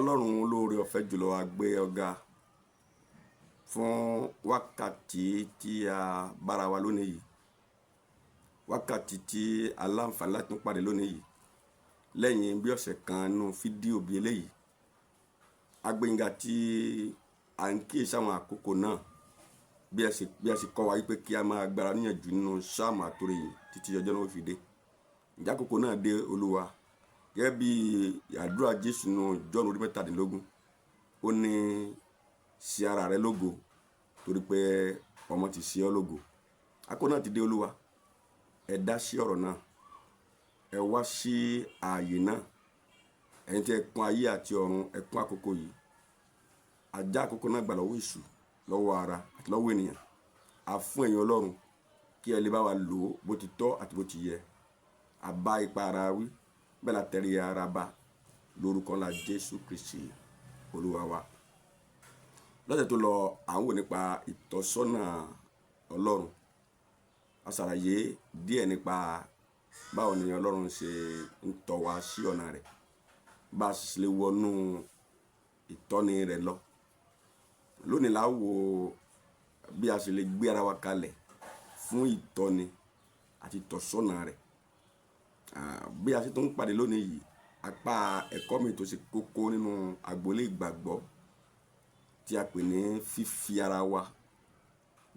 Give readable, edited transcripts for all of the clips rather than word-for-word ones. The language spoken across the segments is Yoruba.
Ọlọ́run olóore ọ̀fẹ́ jùlọ a gbé ọ̀gá fún wákàtí tí a bára wa lónìí yìí, wákàtí tí a láǹfààní láti tún pàdé lónìí yìí lẹ́yìn bí ọ̀sẹ̀ kan nínú fídíò bí eléyìí. Agbẹ́yìnga tí a ń kíyèsí àwọn àkókò náà bí a ṣe kọ́ wa wípé kí a máa gbára níyànjú nínú sáàmù àtòrìyìn títí ọjọ́ náà fi dé. Ǹjẹ́ àkókò náà dé Olúwa? Gẹ́gẹ́ bí àdúrà Jésù nínú Jọ́ọ̀nù 17, ó ní ṣe ara rẹ lógo torí pé ọmọ ti ṣe ọ́ lógo. Àkókò náà ti dé Olúwa, ẹ dá sí ọ̀rọ̀ náà, ẹ wá sí ààyè náà, ẹ̀yin tí ẹ kún ayé àti ọ̀run, ẹ kún àkókò yìí. Ajá àkókò náà gbà lọ́wọ́ èṣù, lọ́wọ́ ara àti lọ́wọ́ ènìyàn. A fún ẹ̀yin Ọlọ́run kí ẹ lè bá wa lò ó bó ti tọ́ àti bó ti yẹ. A bá ipa ara wí, bẹ́ẹ̀ la tẹ̀lé ara bá lórúkọ ńlá Jésù Kristi Olúwa wa. Lọ́sẹ̀ tó lọ à ń wò nípa ìtọ́sọ́nà Ọlọ́run. A ṣàlàyé díẹ̀ nípa báwo ni Ọlọ́run ṣe ń tọ́ wa sí ọ̀nà rẹ̀, bá a sì lè wọnú ìtọ́ni rẹ̀ lọ. Lónìí la wò bí a ṣe lè gbé ara wa kalẹ̀ fún ìtọ́ni àti ìtọ́sọ́nà rẹ̀. Bí a ṣe tó ń pàdé lónìí yìí, apá ẹ̀kọ́ mi tó ṣe kókó nínú agboolé ìgbàgbọ́ tí a pè ní fífi ara wa.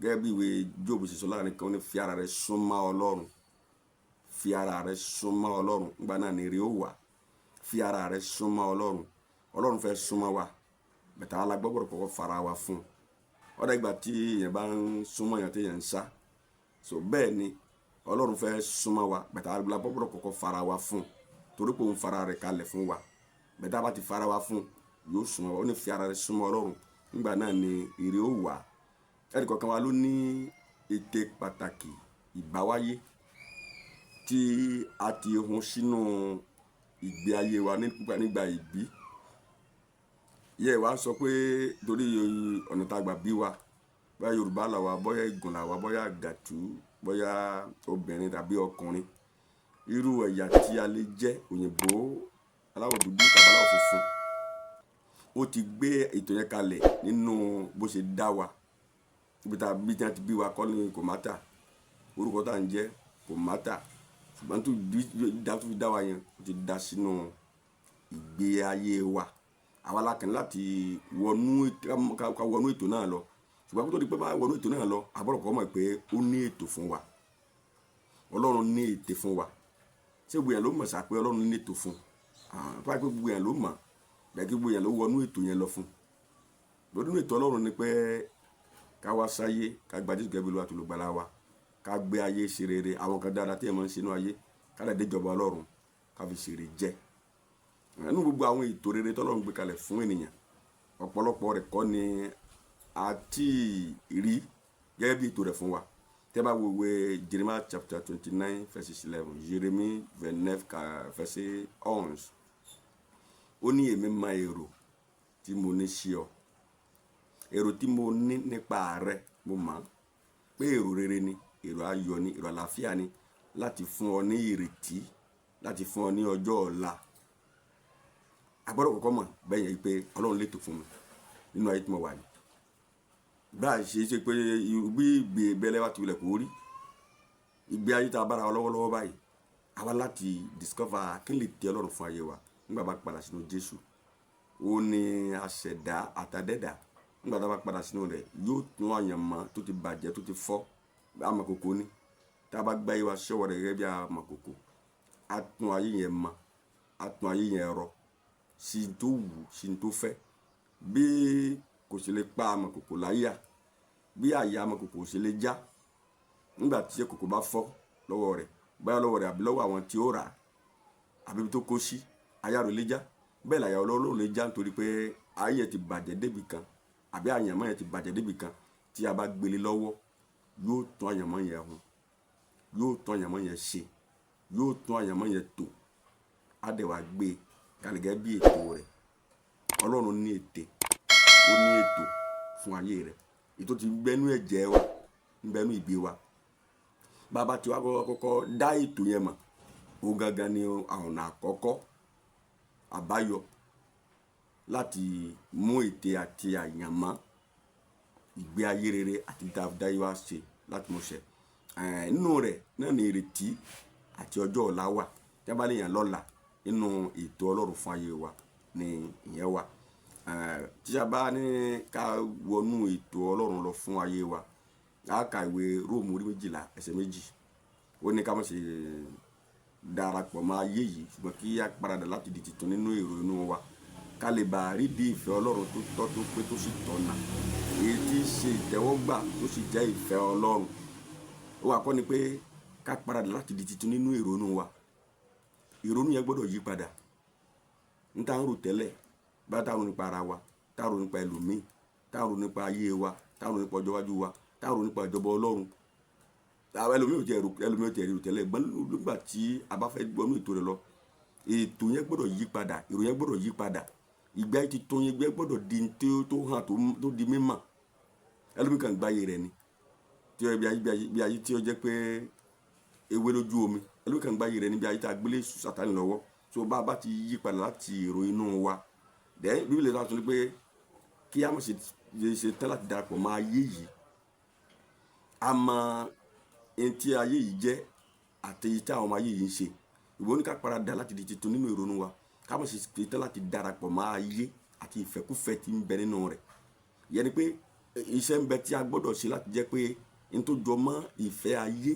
Gẹ́gẹ́ bí ìwé Jóòbù ṣe sọ láàrin kan, ó ní fi ara rẹ súnmọ́ Ọlọ́run, fi ara rẹ súnmọ́ Ọlọ́run, nígbà náà ni ire ó wà. Fi ara rẹ súnmọ́ Ọlọ́run. Ọlọ́run fẹ́ súnmọ́ wa, bẹ̀tẹ̀ àwọn alágbọ́gbọ̀rọ̀ kọ́kọ́ fara wa fún. Ọ̀dà ìgbà tí èèyàn bá ń súnmọ́ èèyàn tí èèyàn ń sá, so bẹ́ẹ̀ ni Ọlọ́run fẹ́ súnmọ́ wa, bẹ̀tẹ̀ àwọn alágbọ́gbọ̀rọ̀ kọ́kọ́ fara wa fún torí pé òun fara rẹ̀ kalẹ̀ fún wa. Bẹ̀tẹ̀ a bá ti fara wa fún, yóò súnmọ́ wa. Ó ní fi ara rẹ súnmọ́ Ọlọ́run, nígbà náà ni ire ó wà. Ẹnì kọ̀ọ̀kan wa ló ní ète pàtàkì ìbáwáyé tí a ti hun sínú ìgbé ayé wa nígbà ìbí. Yẹ wa sọ pé torí ọ̀nà tá a gbà bí wa, bóyá Yorùbá là wa, bóyá Ìgùn là wa, bóyá Gàtú, bóyá obìnrin tàbí ọkùnrin, irú ẹ̀yà tí a lè jẹ́, òyìnbó, aláwọ̀ dúdú tàbí aláwọ̀ funfun, ó ti gbé ètò yẹn kalẹ̀ nínú bó ṣe dá wa. Ibi tí a ti bí wa kọ́ ni kò mátà, orúkọ tá à ń jẹ́ kò mátà, ṣùgbọ́n tó fi dá wa yẹn ó ti dá sínú ìgbé ayé wa. Àwa la kàn láti wọnú ètò náà lọ, ṣùgbọ́n kó tó di pé bá wọnú ètò náà lọ, àbọ̀rọ̀ kọ́ mọ̀ pé ó ní ètò fún wa. Ọlọ́run ní ète fún wa. Ṣé gbogbo èèyàn ló mọ̀ sá pé Ọlọ́run ní ètò fún? Tó bá pé gbogbo èèyàn ló mọ̀, bẹ́ẹ̀ kí gbogbo èèyàn ló wọnú ètò yẹn lọ fún. Lórí ètò Ọlọ́run ni pé ká wá sáyé, ká gba Jésù gẹ́gẹ́ bí Olúwa àti olùgbàlà wa, ká gbé ayé ṣe rere, àwọn kan dáadáa tí ẹ máa ń ṣe inú ayé, ká lè dé ìjọba Ọlọ́run, ká fi ṣe rere jẹ́. Nínú gbogbo àwọn ètò rere tí Ọlọ́run gbé kalẹ̀ fún ènìyàn, ọ̀pọ̀lọpọ̀ rẹ̀ kọ́ ni a ti rí gẹ́gẹ́ bí ètò rẹ̀ fún wa. Tẹ́ bá wo ìwé Jeremiah chapter 29 verse 11, Jérémie 29 verse 11, ó ní èmi mọ èrò tí mo ní sí ọ. Èrò tí mo ní nípa rẹ mo mọ̀ pé èrò rere ni, èrò ayọ̀ ni, èrò àlàáfíà ni, láti fún ọ ní ìrètí, láti fún ọ ní ọjọ́ ọ̀la. A gbọ́dọ̀ kọ́kọ́ mọ̀ bẹ́ẹ̀ yẹn pé Ọlọ́run lè tò fún mi nínú ayé tí mo wà yìí. Bá a ṣe pé bí ìgbé bẹ́lẹ́ wá ti wulẹ̀ kó rí, ìgbé ayé tá a bára wa lọ́wọ́lọ́wọ́ báyìí, àwa láti discover kí n lè tẹ́ Ọlọ́run fún ayé wa nígbà bá padà sínú Jésù. Ó ní aṣẹ̀dá àtàdẹ́dà. Nígbà tá a bá padà sínú rẹ̀, yóò tún àyànmọ́ tó ti bàjẹ́, tó ti fọ́, amọ̀kòkò ni. Tá a bá gbá ayé wa ṣọ́wọ́ rẹ̀ gẹ́gẹ́ bí amọ̀kòkò, a tún ayé yẹn mọ́, a tún ayé yẹn rọ, sí tó wù, sí tó fẹ́. Bí kò ṣe lè pa amọ̀kòkò láyà, bí àyà amọ̀kòkò ṣe lè já nígbà tí kòkò bá fọ́ lọ́wọ́ rẹ̀, báyà lọ́wọ́ rẹ̀ àbí lọ́wọ́ àwọn tí ó rà àbí tó kó sí, àyà rẹ̀ lè já. Bẹ́ẹ̀ làyà Ọlọ́run lè já nítorí pé ayé yẹn ti bàjẹ́ débì kan, àbí àyànmọ́ yẹn ti bàjẹ́ débì kan. Tí a bá gbélé lọ́wọ́, yóò tún àyànmọ́ yẹn hun, yóò tún àyànmọ́ yẹn ṣe, yóò tún àyànmọ́ yẹn tò, á dẹ̀ wá gbé kalẹ̀ gẹ́gẹ́ bí ètò rẹ̀. Ọlọ́run ní ète, ó ní ètò fún ayé rẹ̀. Ètò ti gbẹ́nú ẹ̀jẹ̀ wa, ń bẹ́nú ìbí wa. Bàbá tí wàá kọ́kọ́ dá ètò yẹn mọ̀, ó gangan ni ọ̀nà àkọ́kọ́ àbáyọ láti mú ète àti àyànmọ́ ìgbé ayé rere àti dáadáa wá ṣe láti mú ṣẹ. Nínú rẹ̀ náà ni ìrètí àti ọjọ́ ọ̀la wà. Tí a bá lè yàn lọ́la nínú ètò Ọlọ́run fún ayé wa ni ìyẹn wà. Tí a bá ní ká wọnú ètò Ọlọ́run lọ fún ayé wa, a ka ìwé Róòmù orí 12 ẹsẹ̀ 2. Ó ní ká má ṣe darapọ̀ mọ́ ayé yìí, ṣùgbọ́n kí a paradà láti di titun nínú èrò inú wa, ká lè bá rí di ìfẹ́ Ọlọ́run tó tọ́ tó pé tó sì tọ̀nà, èyí tí í ṣe ìtẹ́wọ́gbà tó sì jẹ́ ìfẹ́ Ọlọ́run. Ó wà kọ́ ni pé ká paradà láti di titun nínú èrò inú wa. Ìrònú yẹn gbọ́dọ̀ yí padà. N tá ń rò tẹ́lẹ̀ bá tá ń rò nípa ara wa, tá ń rò nípa ẹlòmíì, tá ń rò nípa ayé wa, tá ń rò nípa ọjọ́ iwájú wa, tá ń rò nípa ìjọba Ọlọ́run. Àwọn ẹlòmíì ò tiẹ̀ rò tẹ́lẹ̀, gbọ́n nígbà tí a bá fẹ́ gbọ́nú ètò rẹ̀ lọ, ètò yẹn gbọ́dọ̀ yí padà, ìrò yẹn gbọ́dọ̀ yí padà, ìgbé ayé titun yẹn gbọ́dọ̀ di tó hàn tó di mímọ̀. Ẹlòmíì kan gbáyé rẹ̀ ni tí ó bí ayé tí ó jẹ́ pé ewé lójú omi. Ẹlòmíì kan gbáyé rẹ̀ níbi ayé tí a gbélé Sátánì lọ́wọ́. So bá ti yí padà láti èrò inú wa, dẹ́ Bíbélì náà tún ní pé kí a má ṣe tán láti darapọ̀ mọ́ ayé yìí. A mọ ẹni tí ayé yìí jẹ́ àti èyí tí àwọn ọmọ ayé yìí ń ṣe. Ìwọ ní ká paradà láti di titun nínú èrò inú wa, ká má ṣe tán láti darapọ̀ mọ́ ayé àti ìfẹ́kúfẹ́ tí ń bẹ nínú rẹ̀. Ìyẹn ni pé iṣẹ́ ń bẹ tí a gbọ́dọ̀ ṣe láti jẹ́ pé n tó jọ mọ́ ìfẹ́ ayé,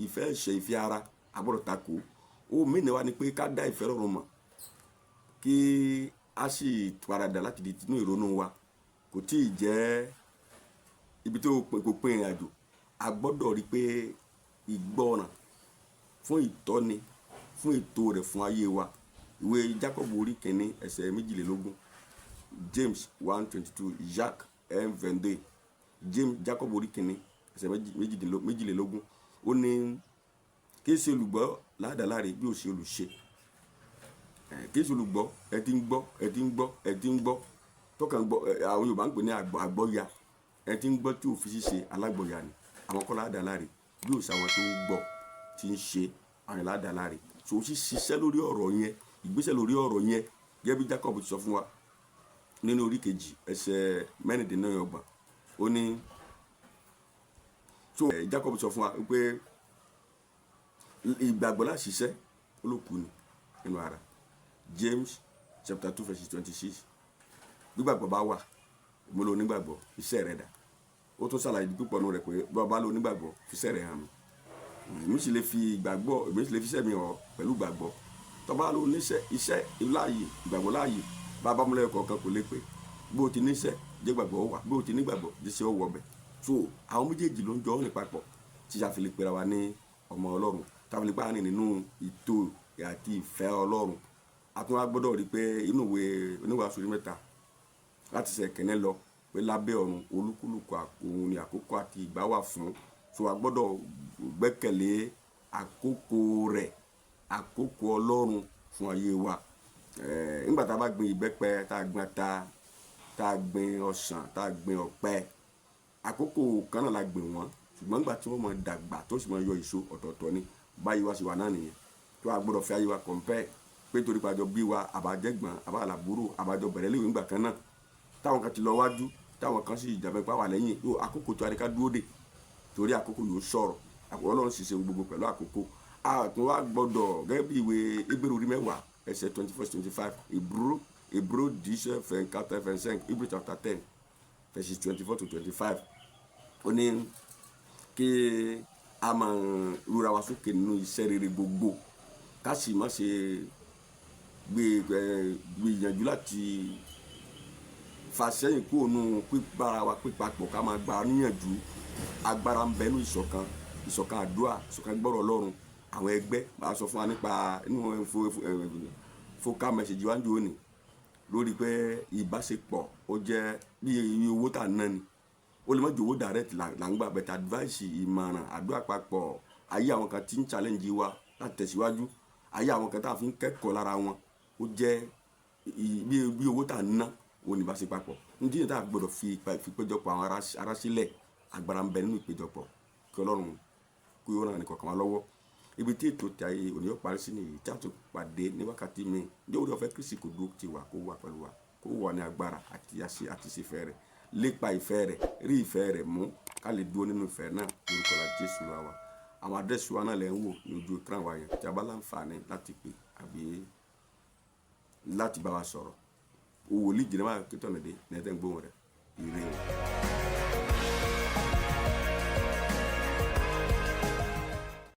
ìfẹ́ ẹ̀ṣẹ̀, ìfẹ́ ara, a gbọ́dọ̀ takò. Ó mìíràn wá ni pé ká dá ìfẹ́ Ọlọ́run mọ̀, kí a sì paradà láti di tinú èrò inú wa. Kò tí ì jẹ́ ibi tó kò pín ìrìn àjò. A gbọ́dọ̀ rí pé ìgbọràn fún ìtọ́ni, fún ètò rẹ̀ fún ayé wa. Ìwé Jákọ́bù orí 1 ẹsẹ̀ 22, James 1:22, Jacques 1:22, Jákọ́bù orí 1 ẹsẹ̀ 22. Ó ní kí ṣe olùgbọ́ ládàláre bí ó ṣe olùṣe. Kí ṣe olùgbọ́ ẹ ti ń gbọ́ tọ́kàn gbọ́. Àwọn Yorùbá ń pè ní àgbọ́ya. Ẹ ti ń gbọ́ tí ò fi ṣíṣe alágbọ̀ya ni. Àwọn kọ́ ládàláre bí ó ṣe àwọn tó ń gbọ́ tí ń ṣe àwọn ládàláre. So ó sì ṣiṣẹ́ lórí ọ̀rọ̀ yẹn, ìgbésẹ̀ lórí ọ̀rọ̀ yẹn, gẹ́gẹ́ bí Jákọ́bù ti sọ fún wa nínú orí 2 ẹsẹ̀ 24. Ó ní so Jákọ́bù sọ fún wa pé ìgbàgbọ́ láti ṣiṣẹ́ olókù ni nínú ara. James chapter 2 verse 26. Gbígbàgbọ́ bá wà, mo lo onígbàgbọ́, iṣẹ́ rẹ̀ dà. Ó tún ṣàlàyé púpọ̀ nínú rẹ̀ pé bá lo onígbàgbọ́, iṣẹ́ rẹ̀ hàn mí. Èmi sì lè fi ìgbàgbọ́, èmi sì lè fi iṣẹ́ mi hàn pẹ̀lú ìgbàgbọ́. Tó bá lo iṣẹ́ láàyè, ìgbàgbọ́ láàyè, bá múlẹ̀ kọ̀ọ̀kan kò lè pé bó o ti níṣẹ́ jẹ́ gbàgbọ́ wà, bó o ti nígbàgbọ́ jẹ́ ó wọ̀ bẹ̀. So àwọn méjèèjì ló ń jọ ní papọ̀ tí a fi lè pera wa ní ọmọ Ọlọ́run, tá a fi lè pa ní nínú ètò àti ìfẹ́ Ọlọ́run. A tún wá gbọ́dọ̀ rí pé inú ìwé Oníwàásù orí 3 láti ṣe kẹ́nẹ́ lọ pé lábẹ́ ọ̀run olúkúlùkù òun ni àkókò àti ìgbà wà fún. So a gbọ́dọ̀ gbẹ́kẹ̀lé àkókò rẹ̀, àkókò Ọlọ́run fún ayé wa. Nígbà tá a bá gbin ìbẹ́pẹ, tá a gbin ata, tá a gbin ọsàn, tá a gbin ọ̀pẹ, àkókò kan náà la gbìn wọ́n, ṣùgbọ́n nígbà tí wọ́n máa dàgbà tó sì máa yọ èso ọ̀tọ̀ọ̀tọ̀ ni. Báyìí wá sí wa náà nìyẹn. Tó a gbọ́dọ̀ fi ayé wa compare pé torí pàjọ bí wa àbájẹ́gbọ̀n àbálàbúrò àbájọ bẹ̀rẹ̀ léwu nígbà kan náà, táwọn kan ti lọ wájú, táwọn kan sì jàmbá ipá wà lẹ́yìn. Yóò àkókò tó adéká dúró dè, torí àkókò yóò sọ̀rọ̀. Ọlọ́run sì ṣe gbogbo pẹ̀lú àkókò. A tún wá gbọ́dọ̀ gẹ́gẹ́ bí ìwé Hébérù orí 10 ẹsẹ̀ 24-25, Hébreux 10:4-25, Hébreux chapter 10 verses 24-25. Ó ní kí a máa rúra wa sókè nínú iṣẹ́ rere gbogbo, ká sì má ṣe gbìyànjú láti fàsẹ́yìn kúrò nínú pípára wa pípapọ̀, ká máa gbà níyànjú. Agbára ń bẹ nínú ìṣọ̀kan àdúrà, ìṣọ̀kan gbọ́rọ̀ Ọlọ́run. Àwọn ẹgbẹ́ bá sọ fún wa nípa inú focal message wa ń jò ní lórí pé ìbáṣepọ̀ ó jẹ́ bí iye owó tà ná ni. Ó lè má jẹ́ owó direct là ń gbà, but advice, ìmọ̀ràn, àdúrà papọ̀, ayé àwọn kan tí ń challenge wa láti tẹ̀síwájú, ayé àwọn kan tá a fi ń kẹ́kọ̀ọ́ lára wọn, ó jẹ́ bí owó tà ná ó ní ìbáṣepọ̀. Nítorí tá a gbọ́dọ̀ fi ìpéjọpọ̀ àwọn ará sílẹ̀. Agbára ń bẹ nínú ìpéjọpọ̀, kí Ọlọ́run kó yóò ràn ní kọ̀ọ̀kan wa lọ́wọ́. Ibi tí ètò tí ayé òní yóò parí sí nìyí, tí a tún pàdé ní wákàtí mi. Ǹjẹ́ oore ọ̀fẹ́ Kristi kò dúró ti wà kó wà pẹ̀lú wa kó ó wà ní agbára àti ṣìfẹ́ rẹ̀, lépa ìfẹ́ rẹ̀, rí ìfẹ́ rẹ̀ mú ká lè dúró nínú ìfẹ́ náà lórúkọ la Jésù wa. Àwọn àdírẹ́sì wa náà lẹ́ ń wò ní ojú ekran wa yẹn tí a bá láǹfààní láti pè àbí láti bá wa sọ̀rọ̀. Wòlíì Jeremiah Akíntọ́nàdé ní ẹ̀tẹ́ ń gbóhùn rẹ̀. Ire o.